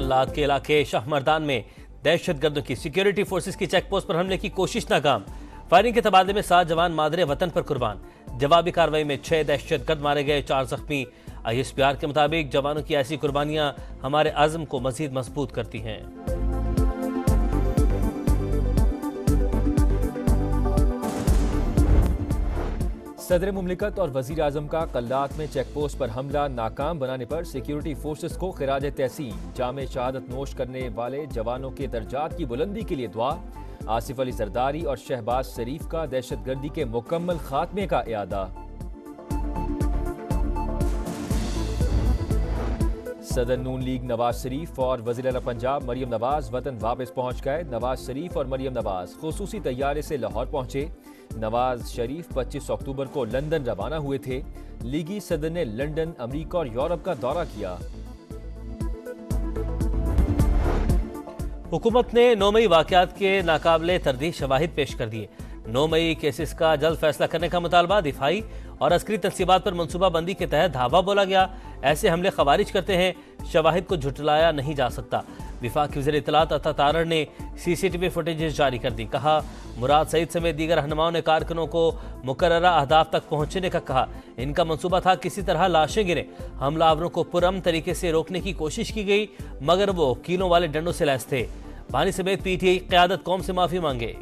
जबल्लात के इलाके शाहमर्दान में दहशतगर्दों की सिक्योरिटी फोर्सेस की चेकपोस्ट पर हमले की कोशिश नाकाम। फायरिंग के तबादले में 7 जवान मादरे वतन पर कुर्बान। जवाबी कार्रवाई में 6 दहशतगर्द मारे गए, 4 जख्मी। ISPR के मुताबिक जवानों की ऐसी कुर्बानियां हमारे आज़म को मजीद मजबूत करती हैं। सदर मुमलिकत और वजीर आजम का कल्लात में चेकपोस्ट पर हमला नाकाम बनाने पर सिक्योरिटी फोर्सेस को खिराज तहसीन। जामे शहादत नोश करने वाले जवानों के दर्जात की बुलंदी के लिए दुआ। आसिफ अली जरदारी और शहबाज शरीफ का दहशतगर्दी के मुकम्मल खात्मे का इरादा। सदर नून लीग नवाज शरीफ और वज़ीर आला पंजाब मरियम नवाज वतन वापस पहुंच गए। नवाज शरीफ और मरियम नवाज खुसूसी तैयारे से लाहौर पहुंचे। नवाज शरीफ 25 अक्टूबर को लंदन रवाना हुए थे। लीगी सदर ने लंदन, अमेरिका और यूरोप का दौरा किया। हुकूमत ने 9 मई वाकयात के नाकाबिले तरदीद शवाहिद पेश कर दिए। 9 मई केसेस का जल्द फैसला करने का मुतालबा। दिफाई और अस्करी तनसीबात पर मनसूबाबंदी के तहत धावा बोला गया। ऐसे हमले खवारिज करते हैं, शवाहिद को झुटलाया नहीं जा सकता। विफाक वज़ीर इत्तलात अता तारड़ ने CCTV फुटेजेस जारी कर दी। कहा, मुराद सईद समेत दीगर रहनुमाओं ने कारकुनों को मुकर्ररा अहदाफ तक पहुंचने का कहा। इनका मंसूबा था किसी तरह लाशें गिरे। हमलावरों को पुरअमन तरीके से रोकने की कोशिश की गई, मगर वो कीलों वाले डंडों से लैस थे। बानी समेत PTI क़यादत कौम से माफी मांगे।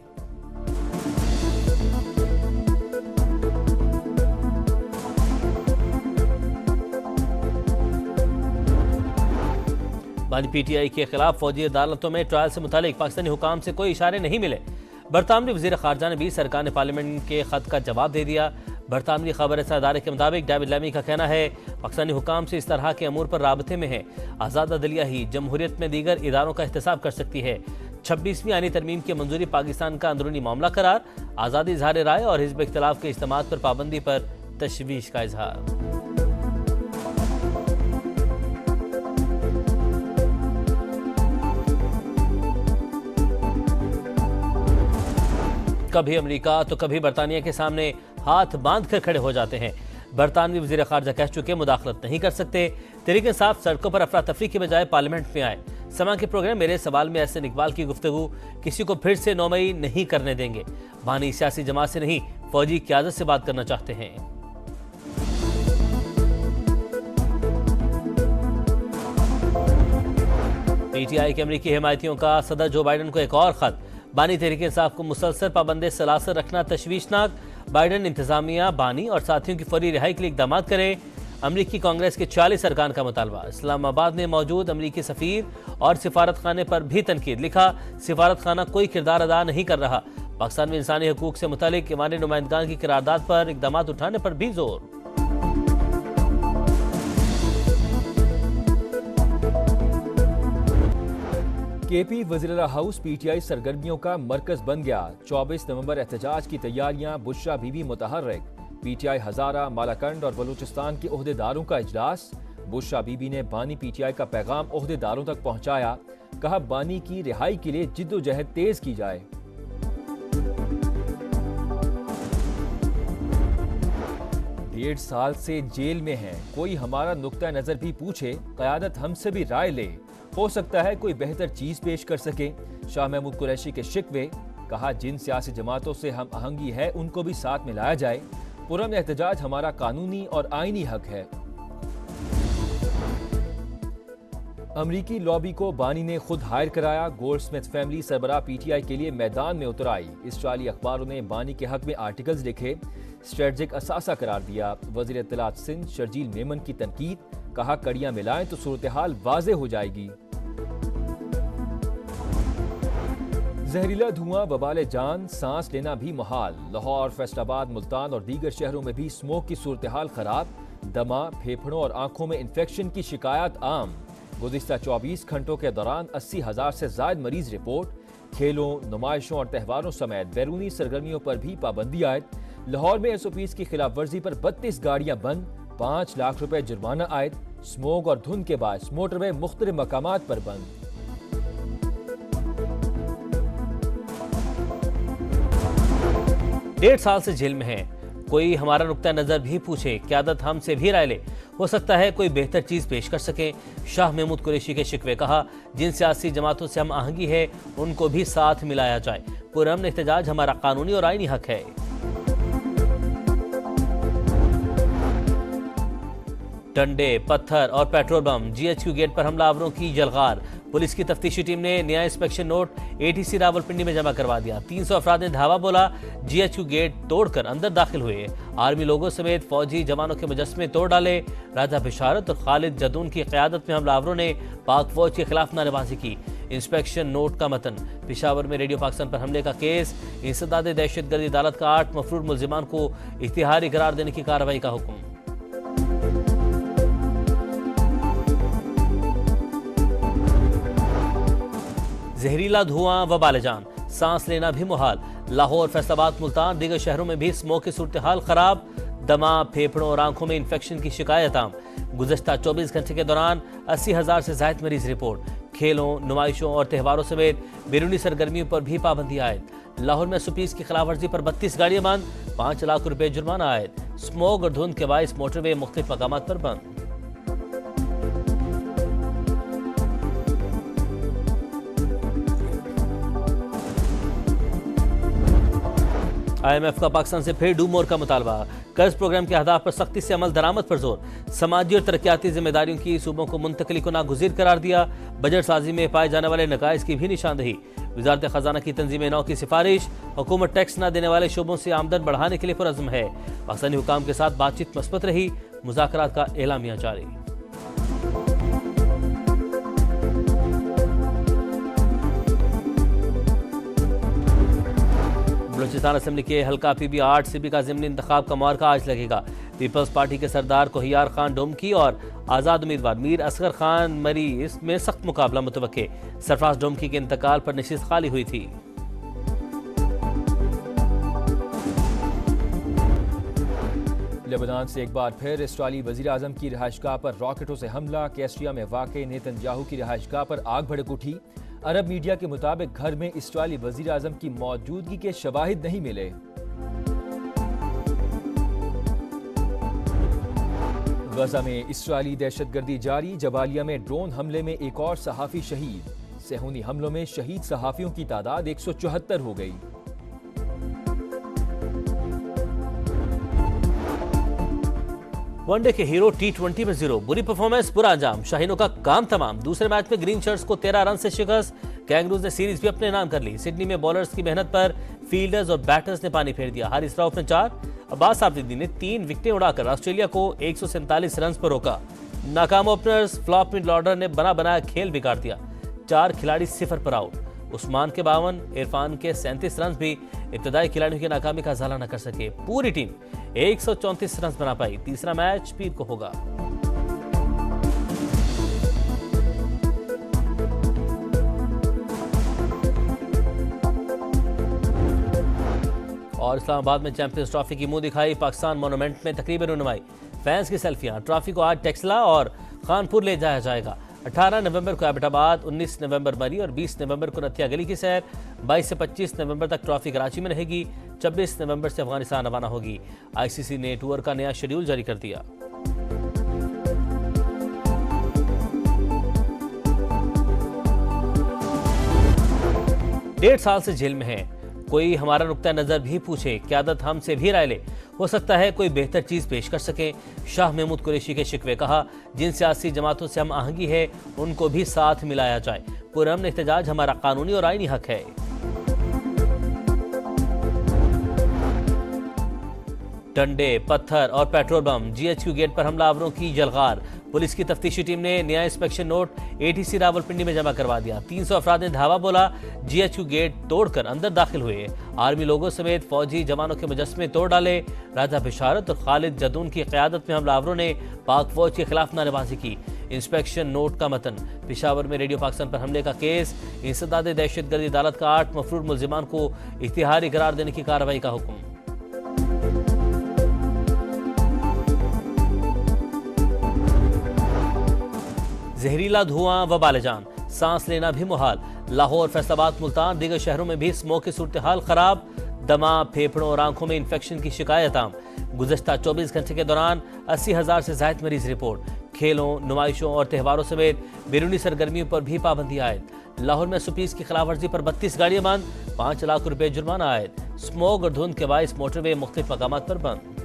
बानी PTI के खिलाफ फौजी अदालतों में ट्रायल से मुतालिक पाकिस्तानी हुकाम से कोई इशारे नहीं मिले। बरतानवी वज़ीर ख़ारजा ने भी सरकार ने पार्लियामेंट के खत का जवाब दे दिया। बरतानवी खबर इदारे के मुताबिक डेविड लैमी का कहना है, पाकिस्तानी हुकाम से इस तरह के अमूर पर राबते में है। आज़ाद अदलिया ही जमहूरियत में दीगर इदारों का एहतसाब कर सकती है। 26वीं आईनी तरमीम की मंजूरी पाकिस्तान का अंदरूनी मामला करार। आज़ादी इजहार राय और हिज़्ब इख्तिलाफ के इज्तिमात पर पाबंदी पर तशवीश का इजहार। कभी अमेरिका तो कभी बरतानिया के सामने हाथ बांध कर खड़े हो जाते हैं। बरतानवी वज़ीर ख़ारजा कह चुके मुदाखलत नहीं कर सकते। तहरीक इंसाफ सड़कों पर अफरा तफरी के बजाय पार्लियामेंट में आए। समा के प्रोग्राम मेरे सवाल में एहसन इकबाल की गुफ्तगू किसी को फिर से 9 मई नहीं करने देंगे। बानी सियासी जमात से नहीं, फौजी क़यादत से बात करना चाहते हैं। PTI के अमरीकी हिमायतियों का सदर जो बाइडन को एक और खत। बानी तहरीक इंसाफ को मुसलसल पाबंद सलासर रखना तशवीशनाक। बाइडन इंतजामिया, बानी और साथियों की फौरी रिहाई के लिए इकदाम करें। अमरीकी कांग्रेस के 40 अरकान का मुतालबा। इस्लामाबाद में मौजूद अमरीकी सफ़ीर और सिफारत खाने पर भी तनकीद। लिखा, सिफारत खाना कोई किरदार अदा नहीं कर रहा। पाकिस्तान में इंसानी हकूक से मुतालिक ईमानी नुमाइंदगान की करारदाद पर इकदाम उठाने पर भी जोर। KP वज़ीर हाउस PTI सरगर्मियों का मरकज बन गया। 24 नवंबर एहतजाज की तैयारियां। बुशरा बीबी मुतहर्रिक। PTI हज़ारा, मालाकंड और बलूचिस्तान के ओहदेदारों का इजलास। बुशरा बीबी ने बानी PTI का पैगाम ओहदेदारों तक पहुंचाया। कहा, बानी की रिहाई के लिए जिद्दोजहद तेज की जाए। डेढ़ साल से जेल में हैं। कोई हमारा नुक्ता नजर भी पूछे, क़यादत हमसे भी राय ले। हो सकता है कोई बेहतर चीज पेश कर सके। शाह महमूद कुरैशी के शिकवे। कहा, जिन सियासी जमातों से हम आहंगी है उनको भी साथ में लाया जाए। पुरअमन एहतजाज हमारा कानूनी और आईनी हक है। अमरीकी लॉबी को बानी ने खुद हायर कराया। गोल्डस्मिथ फैमिली सरबराह PTI के लिए मैदान में उतर आई। इसराइली अखबारों ने बानी के हक में आर्टिकल्स लिखे, स्ट्रेटजिक असासा करार दिया। वज़ीर इत्तलात सिंध शर्जील मेमन की तनकीद। कहा, कड़ियां मिलाएं तो सूरत हाल वाज़े हो जाएगी। जहरीला धुआं बबाले जान, सांस लेना भी मुहाल। लाहौर, फैसलाबाद, मुल्तान और दीगर शहरों में भी स्मोक की सूरत हाल खराब। दमा, फेफड़ों और आंखों में इन्फेक्शन की शिकायत आम। गुज़िश्ता 24 घंटों के दौरान 80,000 से ज़ायद मरीज रिपोर्ट। खेलों, नुमाइशों और त्योहारों समेत बैरूनी सरगर्मियों पर भी पाबंदी आयद। लाहौर में SOPs की खिलाफ वर्जी पर 32 गाड़ियां बंद। 5 लाख रुपए जुर्माना आयद। स्मोक और धुंध के बायस मोटरवे मुख्तलिफ मकामात पर बंद। डेढ़ साल से जेल में हैं। कोई हमारा नुक्ता नज़र भी पूछे, क़यादत हमसे भी राय ले, हो सकता है कोई बेहतर चीज़ पेश कर सके। शाह महमूद कुरैशी के शिकवे, कहा जिन सियासी जमातों से हम आहंगी है उनको भी साथ मिलाया जाए। पुरअमन एहतजाज हमारा कानूनी और आईनी हक है। डंडे, पत्थर और पेट्रोल बम, GHQ गेट पर हमलावरों की जलगार। पुलिस की तफ्तीशी टीम ने नया इंस्पेक्शन नोट ATC रावलपिंडी में जमा करवा दिया। 300 अफराद ने धावा बोला, GHQ गेट तोड़कर अंदर दाखिल हुए। आर्मी लोगों समेत फौजी जवानों के मुजस्समे तोड़ डाले। राजा बिशारत और खालिद जदून की क़यादत में हमलावरों ने पाक फौज के खिलाफ नारेबाजी की। इंस्पेक्शन नोट का मतन, पेशावर में रेडियो पाकिस्तान पर हमले का केस, इंसदाद दहशतगर्दी अदालत का 8 मफरूर मुल्जिमान को इख्तियारी करार देने की कार्रवाई का हुक्म। जहरीला धुआं वबाल जान, सांस लेना भी मुहाल। लाहौर, फैसलाबाद, मुल्तान, दीगर शहरों में भी स्मोक की सूरत हाल खराब। दमा, फेफड़ों और आंखों में इन्फेक्शन की शिकायत आम। गुज़श्ता 24 घंटे के दौरान 80,000 से ज़ायद मरीज रिपोर्ट। खेलों, नुमाइशों और त्योहारों समेत बैरूनी सरगर्मियों पर भी पाबंदी आयद। लाहौर में SOPs की खिलाफ वर्जी पर 32 गाड़ियां बंद, 5 लाख रुपए जुर्माना आयद। स्मोक और धुंध के बाइस मोटरवे मुख्तलिफ मकामात पर बंद। IMF का पाकिस्तान से फिर डू मोर का मुतालबा। कर्ज प्रोग्राम के अहदाफ पर सख्ती से अमल दरामद पर जोर। समाजी और तरक्याती जिम्मेदारियों की सूबों को मुंतकली को नागुज़ीर करार दिया। बजट साजी में पाए जाने वाले नकाइज की भी निशानदही। वजारत खजाना की तंजीम नौ की सिफारिश, हुकूमत टैक्स न देने वाले शोबों से आमदन बढ़ाने के लिए पुरअज़्म है। पाकिस्तानी हुकाम के साथ बातचीत मस्बत रही, मुज़ाकरात का एलामिया जारी। बलूचिस्तान असम्बली के हल्का PB 8 CB का ज़िमनी इंतखाब का मार्का आज लगेगा। पीपल्स पार्टी के सरदार कोहियार खान डोमकी और आज़ाद उम्मीदवार मीर असगर खान मरी इसमें सख्त मुकाबला मुतवक्के। सरफराज डोमकी के इंतकाल पर नशिस्त खाली हुई थी। लेबनान से एक बार फिर इसराइली वज़ीर आज़म की रिहाइशगाह पर रॉकेटों से हमला। कैसरिया में वाक़े नेतन्याहू की रिहाइशगाह पर आग भड़क उठी। अरब मीडिया के मुताबिक घर में इसराइली वज़ीर आज़म की मौजूदगी के शवाहिद नहीं मिले। गजा में इसराइली दहशतगर्दी जारी। जबालिया में ड्रोन हमले में एक और सहाफ़ी शहीद। सेहूनी हमलों में शहीद सहाफ़ियों की तादाद 174 हो गई। वनडे के हीरो T20 में 0, बुरी परफॉर्मेंस, बुरा अंजाम। शाहीनों का काम तमाम। दूसरे मैच में ग्रीन शर्ट्स को 13 रन से शिकस्त। कैंगरूज ने सीरीज भी अपने नाम कर ली। सिडनी में बॉलर्स की मेहनत पर फील्डर्स और बैटर्स ने पानी फेर दिया। हारिस राउफ ने 4, अब्बास आफरीदी ने 3 विकेटें उड़ाकर ऑस्ट्रेलिया को 147 रन पर रोका। नाकाम ओपनर्स फ्लॉप मिडल ऑर्डर ने बना बनाया खेल बिगाड़ दिया। 4 खिलाड़ी 0 पर आउट। उस्मान के 52, इरफान के 37 रन भी इब्तदाई खिलाड़ियों की नाकामी का ज़ाला न कर सके। पूरी टीम 134 रन बना पाई। तीसरा मैच पीर को होगा। और इस्लामाबाद में चैंपियंस ट्रॉफी की मुंह दिखाई। पाकिस्तान मोनूमेंट में तकरीबन रुनमाई, फैंस की सेल्फियां। ट्रॉफी को आज टेक्सला और खानपुर ले जाया जाएगा। 18 नवंबर को एबटाबाद, 19 नवंबर मरी और 20 नवंबर को नथिया गली की सैर। 22 से 25 नवंबर तक ट्रॉफी कराची में रहेगी। 26 नवंबर से अफगानिस्तान रवाना होगी। ICC ने टूर का नया शेड्यूल जारी कर दिया। डेढ़ साल से जेल में है। कोई हमारा नुक्ता नज़र भी पूछे, क़यादत हमसे भी राय ले, हो सकता है कोई बेहतर चीज़ पेश कर सके। शाह महमूद कुरैशी के शिकवे, कहा जिन सियासी जमातों से हम आहंगी है उनको भी साथ मिलाया जाए। पुरअमन एहतजाज हमारा कानूनी और आईनी हक है। डंडे, पत्थर और पेट्रोल बम, GHQ गेट पर हमलावरों की जलगार। पुलिस की तफ्तीशी टीम ने नया इंस्पेक्शन नोट ATC रावलपिंडी में जमा करवा दिया। 300 अफराद ने धावा बोला, GHQ गेट तोड़कर अंदर दाखिल हुए। आर्मी लोगों समेत फौजी जवानों के मुजस्समे तोड़ डाले। राजा बिशारत और खालिद जदून की क़यादत में हमलावरों ने पाक फौज के खिलाफ नारेबाजी की। इंस्पेक्शन नोट का मतन, पेशावर में रेडियो पाकिस्तान पर हमले का केस, इंसदाद दहशतगर्दी अदालत का 8 मफरूर मुल्जिमान को इख्तियारी करार देने की कार्रवाई का हुक्म। जहरीला धुआं वबाल जान, सांस लेना भी मुहाल। लाहौर, फैसलाबाद, मुल्तान, दीगर शहरों में भी स्मोक की सूरत हाल खराब। दमा, फेफड़ों और आंखों में इन्फेक्शन की शिकायत आम। गुज़श्ता 24 घंटे के दौरान 80,000 से ज़ायद मरीज रिपोर्ट। खेलों, नुमाइशों और त्योहारों समेत बैरूनी सरगर्मियों पर भी पाबंदी आयद। लाहौर में सुपीस की खिलाफवर्जी पर 32 गाड़ियां बंद, 5 लाख रुपए जुर्माना आयद। स्मोक और धुंध के बायस मोटरवे मुख्तलिफ मकामात पर बंद।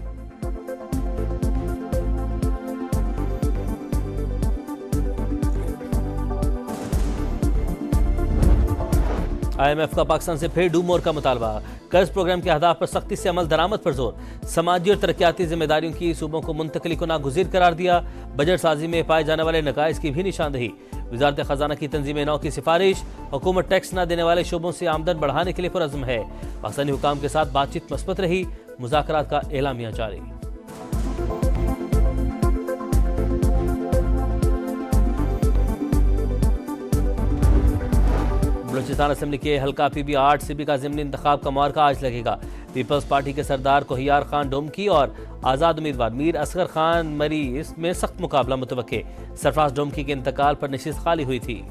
IMF का पाकिस्तान से फिर डू मोर का मुतालबा। कर्ज प्रोग्राम के अहदाफ पर सख्ती से अमल दरामद पर जोर। समाजी और तरक्याती जिम्मेदारियों की सूबों को मुंतकली को नागुज़ीर करार दिया। बजट साजी में पाए जाने वाले नकाइज की भी निशानदही। वजारत खजाना की तंजीम नौ की सिफारिश, हुकूमत टैक्स न देने वाले शोबों से आमदन बढ़ाने के लिए पुरअज़्म है। पाकिस्तानी हुकाम के साथ बातचीत मस्बत रही, मुज़ाकरात का एलामिया जारी। बलूचिस्तान असम्बली के हल्का PB 8 CB का ज़िमनी इंतखाब का मार्का आज लगेगा। पीपल्स पार्टी के सरदार कोहियार खान डोमकी और आज़ाद उम्मीदवार मीर असगर खान मरी इसमें सख्त मुकाबला मुतवक्के। सरफराज डोमकी के इंतकाल पर नशिस्त खाली हुई थी।